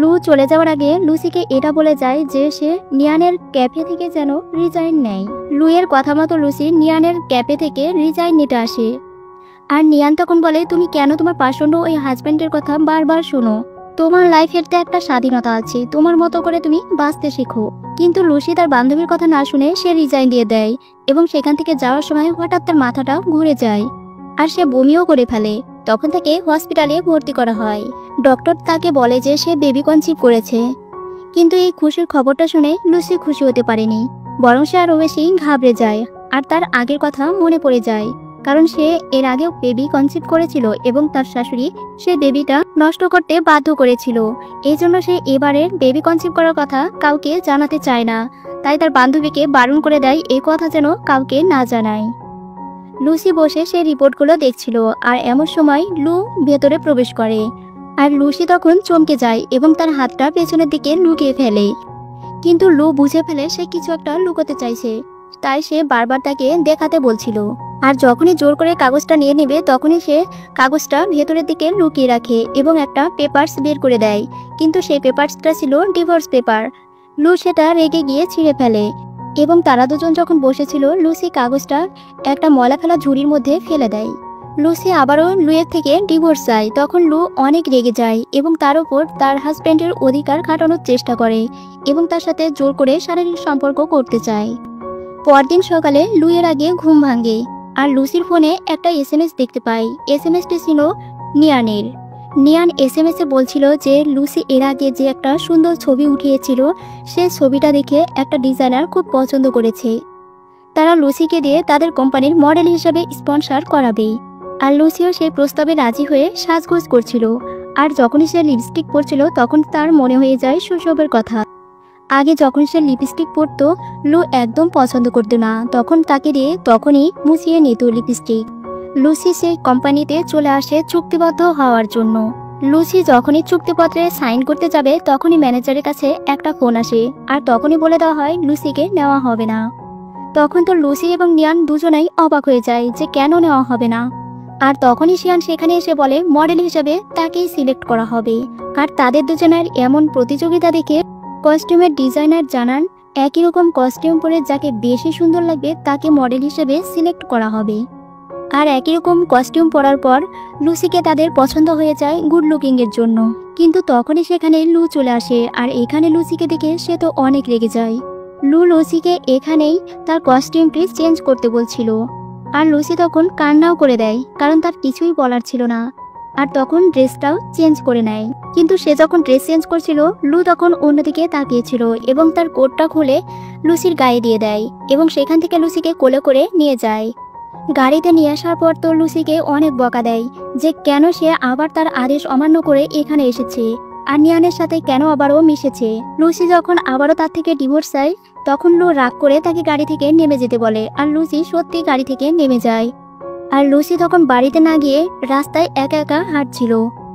লু চলে যাওয়ার আগে লুসিকে এটা বলে যায় যে সে নিয়ানের ক্যাফে থেকে যেন রিজাইন নেয়। লুয়ের কথা মতো লুসি নিয়ানের ক্যাফে থেকে রিজাইন নিতে আসে। আর নিয়ান তখন বলে, তুমি কেন তোমার পাষণ্ড ওই হাজব্যান্ডের কথা বারবার শোনো? তোমার লাইফের তো একটা স্বাধীনতা আছে, তোমার মতো করে তুমি বাঁচতে শেখো। কিন্তু লুসি তার বান্ধবীর কথা না শুনে সে রিজাইন দিয়ে দেয় এবং সেখান থেকে যাওয়ার সময় হঠাৎ তার মাথাটা ঘুরে যায় আর সে বমিও করে ফেলে। তখন তাকে হসপিটালে ভর্তি করা হয়। ডক্টর তাকে বলে যে সে বেবি কনসিভ করেছে। কিন্তু এই খুশির খবরটা শুনে লুসি খুশি হতে পারেনি, বরং সে আরও বেশি ঘাবড়ে যায় আর তার আগের কথা মনে পড়ে যায়, কারণ সে এর আগেও বেবি কনসিভ করেছিল এবং তার শাশুড়ি সে বেবিটা নষ্ট করতে বাধ্য করেছিল। এই জন্য সে এবারের বেবি কনসিভ করার কথা কাউকে জানাতে চায় না, তাই তার বান্ধবীকে বারণ করে দেয় এই কথা যেন কাউকে না জানায়। লুসি বসে সেই রিপোর্টগুলো দেখছিল আর এমন সময় লু ভেতরে প্রবেশ করে আর লুসি তখন চমকে যায় এবং তার হাতটা পেছনের দিকে লুকিয়ে ফেলে। কিন্তু লু বুঝে ফেলে সে কিছু একটা লুকোতে চাইছে, তাই সে বারবার তাকে দেখাতে বলছিল। আর যখনই জোর করে কাগজটা নিয়ে নেবে তখনই সে কাগজটা ভেতরের দিকে লুকিয়ে রাখে এবং একটা পেপারস বের করে দেয়, কিন্তু সেই পেপারসটা ছিল ডিভোর্স পেপার। লু সেটা রেগে গিয়ে ছিঁড়ে ফেলে এবং তারা দুজন যখন বসেছিল লুসি কাগজটা একটা ময়লা ফেলা ঝুড়ির মধ্যে ফেলে দেয়। লুসি আবারও লুয়ের থেকে ডিভোর্স চায়। তখন লু অনেক রেগে যায় এবং তার উপর তার হাজব্যান্ডের অধিকার খাটানোর চেষ্টা করে এবং তার সাথে জোর করে শারীরিক সম্পর্ক করতে চায়। পরদিন সকালে লুয়ের আগে ঘুম ভাঙে আর লুসির ফোনে একটা এসএমএস দেখতে পায়। এসএমএসটি ছিল নিয়ানের। নিয়ান এসএমএসে বলছিল যে লুসি এর আগে যে একটা সুন্দর ছবি উঠিয়েছিল সে ছবিটা দেখে একটা ডিজাইনার খুব পছন্দ করেছে। তারা লুসিকে দিয়ে তাদের কোম্পানির মডেল হিসেবে স্পন্সর করাবে। আর লুসিও সেই প্রস্তাবে রাজি হয়ে সাজগোজ করছিল। আর যখনই সে লিপস্টিক পরছিল তখন তার মনে হয়ে যায় শৈশবের কথা। আগে যখন সে লিপস্টিক পরতো লু একদম পছন্দ করতো না, তখন তাকে দিয়ে তখনই মুছিয়ে নিত লিপস্টিক। লুসি সেই কোম্পানিতে চলে আসে চুক্তিবদ্ধ হওয়ার জন্য। লুসি যখনই চুক্তিপত্রে সাইন করতে যাবে তখনই ম্যানেজারের কাছে একটা ফোন আসে আর তখনই বলে দেওয়া হয় লুসিকে নেওয়া হবে না। তখন তো লুসি এবং নিয়ান দুজনেই অবাক হয়ে যায় যে কেন নেওয়া হবে না। আর তখনই শিয়ান সেখানে এসে বলে মডেল হিসেবে তাকেই সিলেক্ট করা হবে। আর তাদের দুজনের এমন প্রতিযোগিতা দেখে কস্টিউমের ডিজাইনার জানান একই রকম কস্টিউম পরে যাকে বেশি সুন্দর লাগবে তাকে মডেল হিসেবে সিলেক্ট করা হবে। আর একই রকম কস্টিউম পরার পর লুসিকে তাদের পছন্দ হয়ে যায় গুড লুকিং এর জন্য। কিন্তু তখনই সেখানে লু চলে আসে আর এখানে লুসিকে দেখে সে তো অনেক রেগে যায়। লু লুসিকে এখানেই তার কস্টিউমটি চেঞ্জ করতে বলছিল আর লুসি তখন কান্নাও করে দেয়, কারণ তার কিছুই বলার ছিল না। আর তখন ড্রেসটাও চেঞ্জ করে নেয়। কিন্তু সে যখন ড্রেস চেঞ্জ করছিল লু তখন অন্যদিকে তাকিয়েছিল এবং তার কোটটা খুলে লুসির গায়ে দিয়ে দেয় এবং সেখান থেকে লুসিকে কোলে করে নিয়ে যায়। গাড়িতে নিয়ে আসার পর তো লুসিকে অনেক বকা দেয় যে কেন সে আবার তার আদেশ অমান্য করে এখানে এসেছে আর নিয়ানের সাথে কেন আবারও মিশেছে। লুসি যখন আবারও তার থেকে ডিভোর্স চায় তখন লু রাগ করে তাকে গাড়ি থেকে নেমে যেতে বলে আর লুসি সত্যি গাড়ি থেকে নেমে যায়। আর লুসি তখন বাড়িতে না গিয়ে রাস্তায় একা একা হাঁটছিল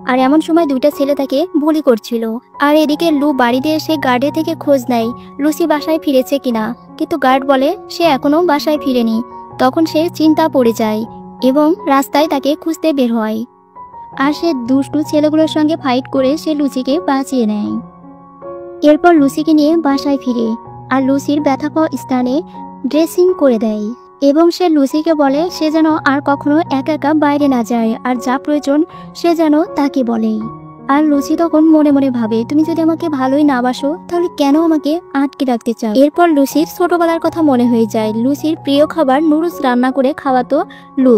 আর এমন সময় দুইটা ছেলে তাকে বুলি করছিল। আর এদিকে লু বাড়িতে এসে গার্ডের থেকে খোঁজ নেয় লুসি বাসায় ফিরেছে কিনা, কিন্তু গার্ড বলে সে এখনো বাসায় ফিরেনি। তখন সে চিন্তা পড়ে যায় এবং রাস্তায় তাকে খুঁজতে বের হয় আর সে দুষ্টু ছেলেগুলোর সঙ্গে ফাইট করে সে লুসিকে বাঁচিয়ে নেয়। এরপর লুসিকে নিয়ে বাসায় ফিরে আর লুসির ব্যথা পাওয়া স্থানে ড্রেসিং করে দেয় এবং সে লুসিকে বলে সে যেন আর কখনো একা একা বাইরে না যায় আর যা প্রয়োজন সে যেন তাকে বলে। আর লুসি তখন মনে মনে ভাবে তুমি যদি আমাকে ভালোই না বাসো তাহলে কেন আমাকে আটকে রাখতে চাও। এরপর লুসির ছোটবেলার কথা মনে হয়ে যায়। লুসির প্রিয় খাবার নুডলস রান্না করে খাওয়াতো লু।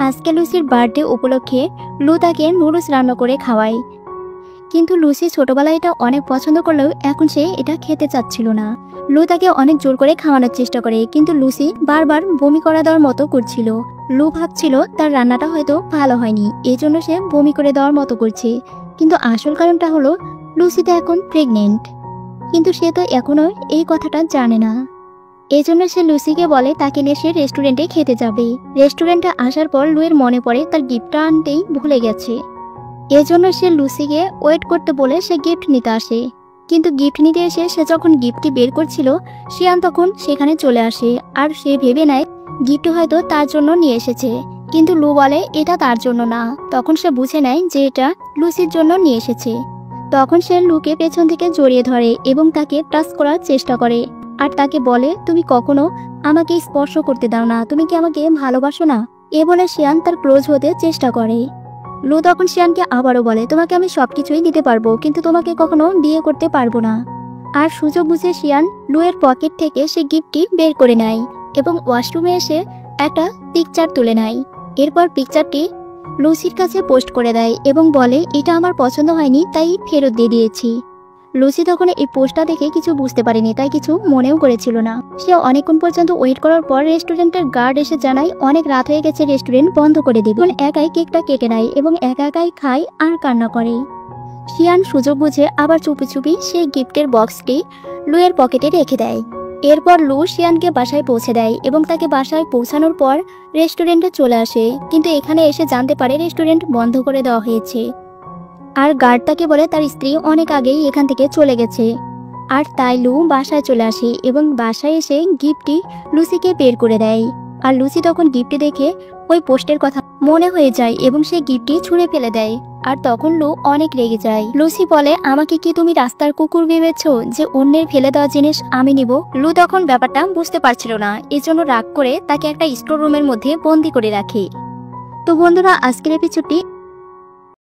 আজকে লুসির বার্থডে উপলক্ষে লু তাকে নুডলস রান্না করে খাওয়ায়। কিন্তু লুসি ছোটবেলায় এটা অনেক পছন্দ করলেও এখন সে এটা খেতে চাচ্ছিল না। লু তাকে অনেক জোর করে খাওয়ানোর চেষ্টা করে কিন্তু লুসি বারবার বমি করে দেওয়ার মতো করছিল। লু ভাবছিল তার রান্নাটা হয়তো ভালো হয়নি, এই জন্য সে বমি করে দেওয়ার মতো করছে। কিন্তু আসল কারণটা হলো লুসি তো এখন প্রেগনেন্ট, কিন্তু সে তো এখনো এই কথাটা জানে না। এই জন্য সে লুসিকে বলে তাকে নিয়ে সে রেস্টুরেন্টে খেতে যাবে। রেস্টুরেন্টে আসার পর লুয়ের মনে পড়ে তার গিফটটা আনতেই ভুলে গেছে। এজন্য সে লুসিকে ওয়েট করতে বলে সে গিফট নিতে আসে। কিন্তু গিফট নিতে এসে সে যখন গিফটটি বের করছিল শিয়ান তখন সেখানে চলে আসে আর সে ভেবে নেয় গিফট হয়তো তার জন্য নিয়ে এসেছে, কিন্তু লু বলে এটা তার জন্য না। তখন সে বুঝে নেয় যে এটা লুসির জন্য নিয়ে এসেছে। তখন সে লুকে পেছন থেকে জড়িয়ে ধরে এবং তাকে টাচ করার চেষ্টা করে আর তাকে বলে, তুমি কখনো আমাকে স্পর্শ করতে দাও না, তুমি কি আমাকে ভালোবাসো না? এ বলে শিয়ান তার ক্লোজ হতে চেষ্টা করে। লু তখন শিয়ানকে আবারও বলে, তোমাকে আমি সবকিছুই দিতে পারবো, কিন্তু তোমাকে কখনো বিয়ে করতে পারবো না। আর সুযোগ বুঝে শিয়ান লুয়ের পকেট থেকে সে গিফটটি বের করে নেয় এবং ওয়াশরুমে এসে একটা পিকচার তুলে নেয়। এরপর পিকচারটি লুসির কাছে পোস্ট করে দেয় এবং বলে, এটা আমার পছন্দ হয়নি, তাই ফেরত দিয়ে দিয়েছি। লুসি তখন এই পোস্টটা দেখে কিছু বুঝতে পারেনি, তাই কিছু মনেও করেছিল না। সে অনেকক্ষণ পর্যন্ত ওয়েট করার পর রেস্টুরেন্টের গার্ড এসে জানায় অনেক রাত হয়ে গেছে, রেস্টুরেন্ট বন্ধ করে দিবে। একাই কেকটা কেটে নেয় এবং একাই খায় আর কান্না করে। শিয়ান সুযোগ বুঝে আবার চুপি চুপি সেই গিফটের বক্সটি লুয়ের পকেটে রেখে দেয়। এরপর লু শিয়ানকে বাসায় পৌঁছে দেয় এবং তাকে বাসায় পৌঁছানোর পর রেস্টুরেন্টে চলে আসে, কিন্তু এখানে এসে জানতে পারে রেস্টুরেন্ট বন্ধ করে দেওয়া হয়েছে। আর গার্ড তাকে বলে তার স্ত্রী অনেক আগেই এখান থেকে চলে গেছে। আর তাই লু বাসায় চলে আসে এবং বাসায় এসে গিফটটি লুসিকে বের করে দেয়। আর লুসি তখন গিফটটি দেখে ওই পোস্টের কথা মনে হয়ে যায় এবং সে গিফটটি ছুঁড়ে ফেলে দেয়। আর তখন লু অনেক রেগে যায়। লুসি বলে, আমাকে কি তুমি রাস্তার কুকুর ভেবেছো যে অন্যের ফেলে দেওয়া জিনিস আমি নিব? লু তখন ব্যাপারটা বুঝতে পারছিল না, এজন্য রাগ করে তাকে একটা স্টোর রুমের মধ্যে বন্দি করে রাখে। তো বন্ধুরা, আজকের এপিসোডটি